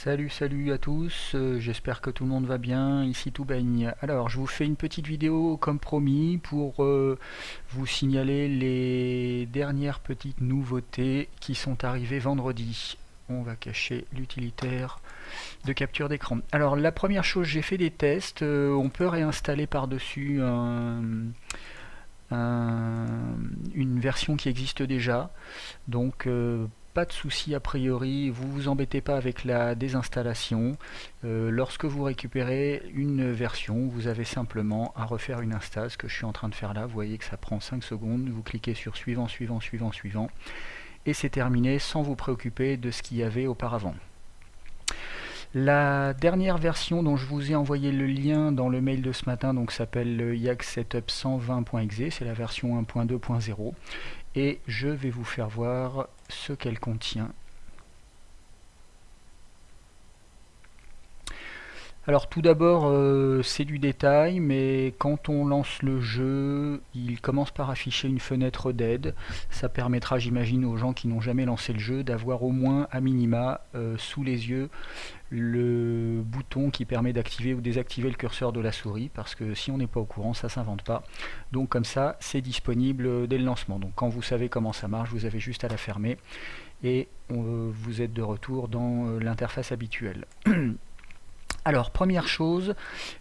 Salut à tous, j'espère que tout le monde va bien, ici tout baigne. Alors je vous fais une petite vidéo comme promis pour vous signaler les dernières petites nouveautés qui sont arrivées vendredi. On va cacher l'utilitaire de capture d'écran. Alors la première chose, j'ai fait des tests, on peut réinstaller par-dessus une version qui existe déjà, donc pas de souci a priori, vous vous embêtez pas avec la désinstallation. Lorsque vous récupérez une version, vous avez simplement à refaire une install, ce que je suis en train de faire là. Vous voyez que ça prend 5 secondes, vous cliquez sur suivant, et c'est terminé sans vous préoccuper de ce qu'il y avait auparavant. La dernière version dont je vous ai envoyé le lien dans le mail de ce matin donc s'appelle le YAG Setup 120.exe, c'est la version 1.2.0 et je vais vous faire voir ce qu'elle contient. Alors tout d'abord c'est du détail, mais quand on lance le jeu, il commence par afficher une fenêtre d'aide. Ça permettra, j'imagine, aux gens qui n'ont jamais lancé le jeu d'avoir au moins à minima sous les yeux le bouton qui permet d'activer ou désactiver le curseur de la souris, parce que si on n'est pas au courant, ça s'invente pas. Donc comme ça, c'est disponible dès le lancement. Donc quand vous savez comment ça marche, vous avez juste à la fermer et vous êtes de retour dans l'interface habituelle. Alors, première chose,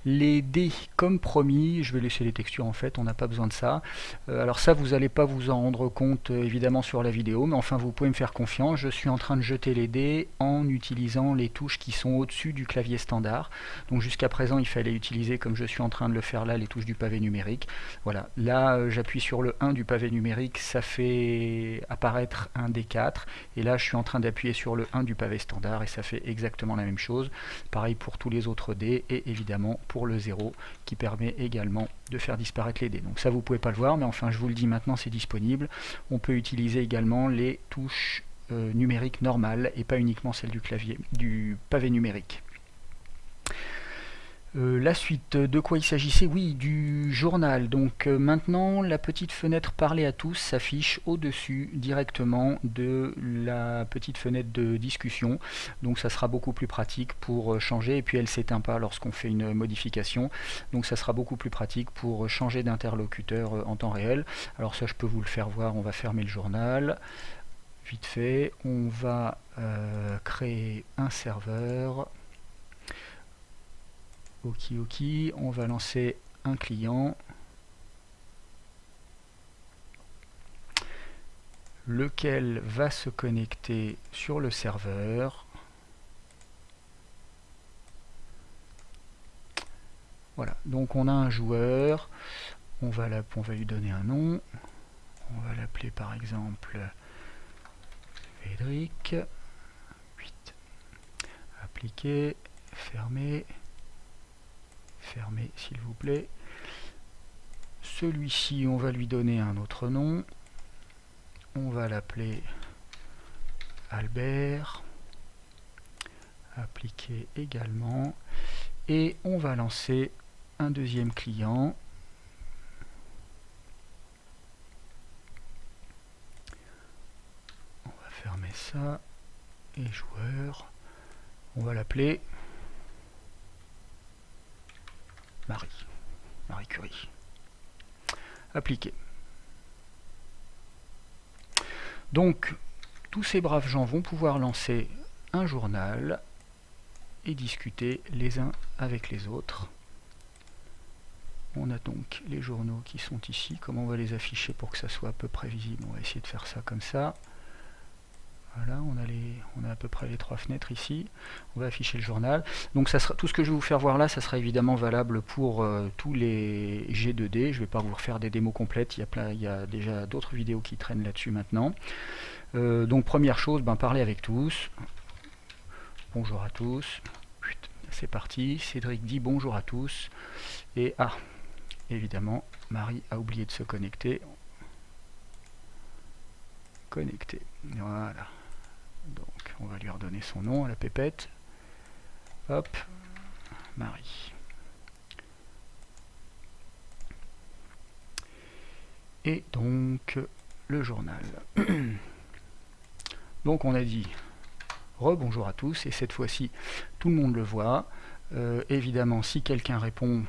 les dés, comme promis, je vais laisser les textures en fait, on n'a pas besoin de ça. Alors ça, vous n'allez pas vous en rendre compte évidemment sur la vidéo, mais enfin vous pouvez me faire confiance, je suis en train de jeter les dés en utilisant les touches qui sont au-dessus du clavier standard. Donc jusqu'à présent, il fallait utiliser, comme je suis en train de le faire là, les touches du pavé numérique. Voilà, là j'appuie sur le 1 du pavé numérique, ça fait apparaître un D4, et là je suis en train d'appuyer sur le 1 du pavé standard, et ça fait exactement la même chose. Pareil pour tous les autres dés et évidemment pour le 0 qui permet également de faire disparaître les dés. Donc ça vous pouvez pas le voir, mais enfin je vous le dis maintenant, c'est disponible. On peut utiliser également les touches numériques normales et pas uniquement celles du clavier, du pavé numérique. La suite, de quoi il s'agissait? Oui, du journal. Donc maintenant, la petite fenêtre Parler à tous s'affiche au-dessus directement de la petite fenêtre de discussion. Donc ça sera beaucoup plus pratique pour changer. Et puis elle ne s'éteint pas lorsqu'on fait une modification. Donc ça sera beaucoup plus pratique pour changer d'interlocuteur en temps réel. Alors ça, je peux vous le faire voir. On va fermer le journal. Vite fait, on va créer un serveur. Ok, on va lancer un client, lequel va se connecter sur le serveur. Voilà, donc on a un joueur, on va lui donner un nom, on va l'appeler par exemple Frédéric. 8. Appliquer, fermer s'il vous plaît. Celui-ci, on va lui donner un autre nom. On va l'appeler Albert. Appliquer également. Et on va lancer un deuxième client. On va fermer ça. Et joueur. On va l'appeler Marie Curie. Appliquer. Donc, tous ces braves gens vont pouvoir lancer un journal et discuter les uns avec les autres. On a donc les journaux qui sont ici. Comment on va les afficher pour que ça soit à peu près visible? On va essayer de faire ça comme ça. Voilà, on a à peu près les 3 fenêtres ici. On va afficher le journal. Donc ça sera, tout ce que je vais vous faire voir là, ça sera évidemment valable pour tous les G2D. Je ne vais pas vous refaire des démos complètes. Il y a déjà d'autres vidéos qui traînent là-dessus maintenant. Donc première chose, parler avec tous. Bonjour à tous. C'est parti. Cédric dit bonjour à tous. Et évidemment, Marie a oublié de se connecter. Connecter. Voilà. Donc on va lui redonner son nom à la pépette. Hop, Marie. Et donc le journal. Donc on a dit Rebonjour à tous, et cette fois-ci tout le monde le voit. Évidemment, si quelqu'un répond,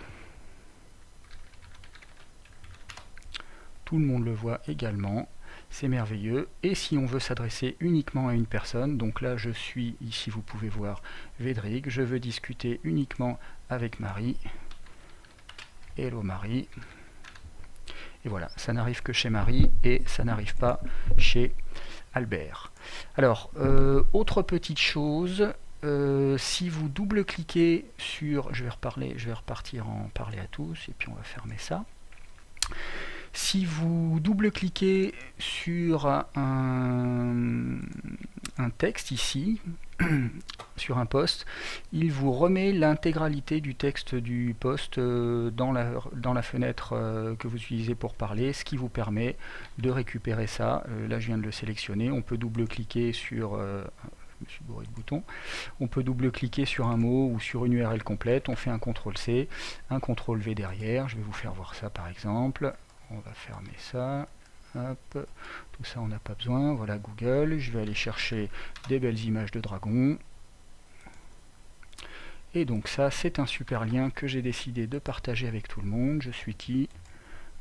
tout le monde le voit également. C'est merveilleux. Et si on veut s'adresser uniquement à une personne, donc là je suis, ici vous pouvez voir Védric, je veux discuter uniquement avec Marie. Hello Marie. Et voilà, ça n'arrive que chez Marie et ça n'arrive pas chez Albert. Alors, autre petite chose, si vous double-cliquez sur... Je vais repartir en parler à tous et puis on va fermer ça. Si vous double-cliquez sur un texte ici, sur un post, il vous remet l'intégralité du texte du post dans la fenêtre que vous utilisez pour parler, ce qui vous permet de récupérer ça. Là je viens de le sélectionner, on peut double-cliquer sur... je me suis bourré de boutons. On peut double-cliquer sur un mot ou sur une URL complète, on fait un CTRL-C, un CTRL-V derrière, je vais vous faire voir ça par exemple. On va fermer ça. Hop. Tout ça on n'a pas besoin. Voilà Google. Je vais aller chercher des belles images de dragons. Et donc ça c'est un super lien que j'ai décidé de partager avec tout le monde. Je suis qui?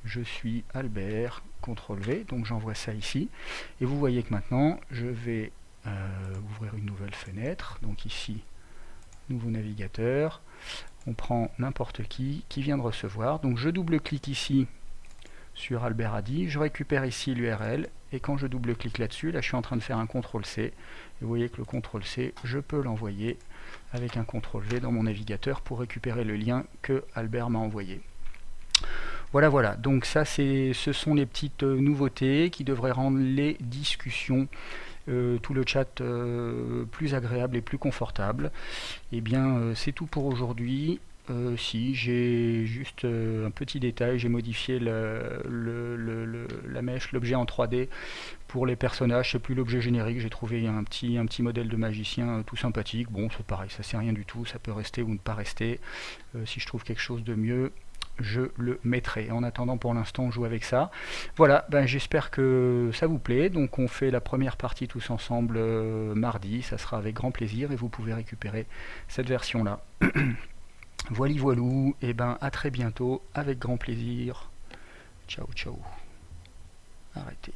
Je suis Albert. CTRL-V. Donc j'envoie ça ici. Et vous voyez que maintenant je vais ouvrir une nouvelle fenêtre. Donc ici, nouveau navigateur. On prend n'importe qui vient de recevoir. Donc je double-clique ici sur Albert Adi, je récupère ici l'URL et quand je double-clique là-dessus, là je suis en train de faire un CTRL-C et vous voyez que le CTRL-C, je peux l'envoyer avec un CTRL-V dans mon navigateur pour récupérer le lien que Albert m'a envoyé. Voilà, donc ça ce sont les petites nouveautés qui devraient rendre les discussions, tout le chat plus agréable et plus confortable. Et bien c'est tout pour aujourd'hui. Si, j'ai juste un petit détail, j'ai modifié la mèche, l'objet en 3D pour les personnages, c'est plus l'objet générique, j'ai trouvé un petit modèle de magicien tout sympathique. Bon, c'est pareil, ça sert rien du tout, ça peut rester ou ne pas rester. Si je trouve quelque chose de mieux, je le mettrai. En attendant, pour l'instant, on joue avec ça. Voilà, ben, j'espère que ça vous plaît. Donc on fait la première partie tous ensemble mardi, ça sera avec grand plaisir et vous pouvez récupérer cette version-là. Voili voilou, et ben à très bientôt, avec grand plaisir. Ciao, ciao. Arrêtez.